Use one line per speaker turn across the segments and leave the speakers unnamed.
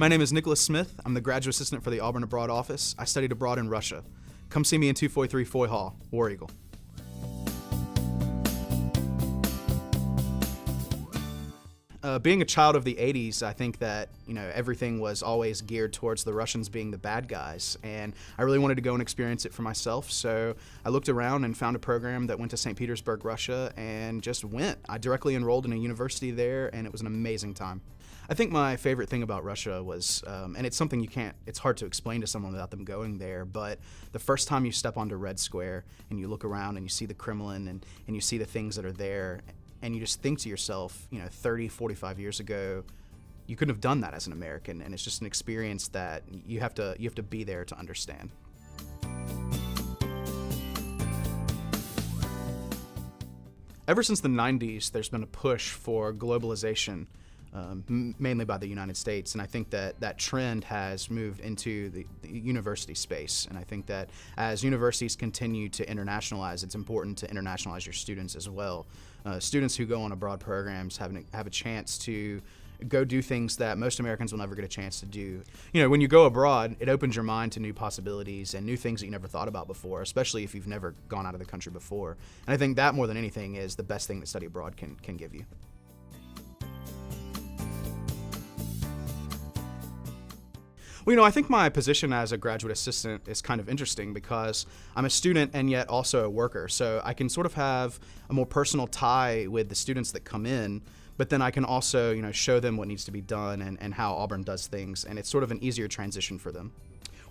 My name is Nicholas Smith. I'm the graduate assistant for the Auburn Abroad office. I studied abroad in Russia. Come see me in 243 Foy Hall, War Eagle. Being a child of the 80s, I think that, everything was always geared towards the Russians being the bad guys, and I really wanted to go and experience it for myself, so I looked around and found a program that went to St. Petersburg, Russia, and just went. I directly enrolled in a university there, and it was an amazing time. I think my favorite thing about Russia was, and it's something it's hard to explain to someone without them going there, but the first time you step onto Red Square and you look around and you see the Kremlin and you see the things that are there, and you just think to yourself, 30, 45 years ago, you couldn't have done that as an American, and it's just an experience that you have to be there to understand. Ever since the 90s, there's been a push for globalization, mainly by the United States, and I think that trend has moved into the university space, and I think that as universities continue to internationalize, it's important to internationalize your students as well. Students who go on abroad programs have a chance to go do things that most Americans will never get a chance to do. When you go abroad, it opens your mind to new possibilities and new things that you never thought about before, especially if you've never gone out of the country before. And I think that, more than anything, is the best thing that study abroad can give you. Well, I think my position as a graduate assistant is kind of interesting because I'm a student and yet also a worker. So I can sort of have a more personal tie with the students that come in, but then I can also, show them what needs to be done and how Auburn does things, and it's sort of an easier transition for them.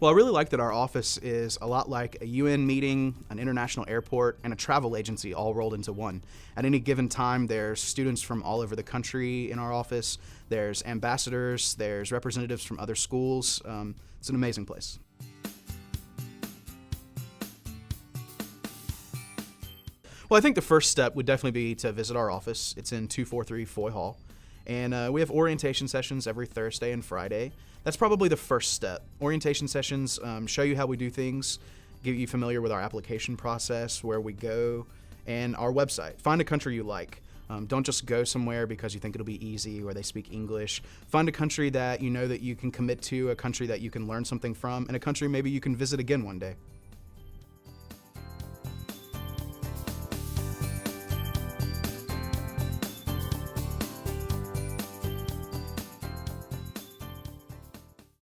Well, I really like that our office is a lot like a UN meeting, an international airport, and a travel agency all rolled into one. At any given time, there's students from all over the country in our office, there's ambassadors, there's representatives from other schools. It's an amazing place. Well, I think the first step would definitely be to visit our office. It's in 243 Foy Hall. And we have orientation sessions every Thursday and Friday. That's probably the first step. Orientation sessions show you how we do things, get you familiar with our application process, where we go, and our website. Find a country you like. Don't just go somewhere because you think it'll be easy or they speak English. Find a country that you know that you can commit to, a country that you can learn something from, and a country maybe you can visit again one day.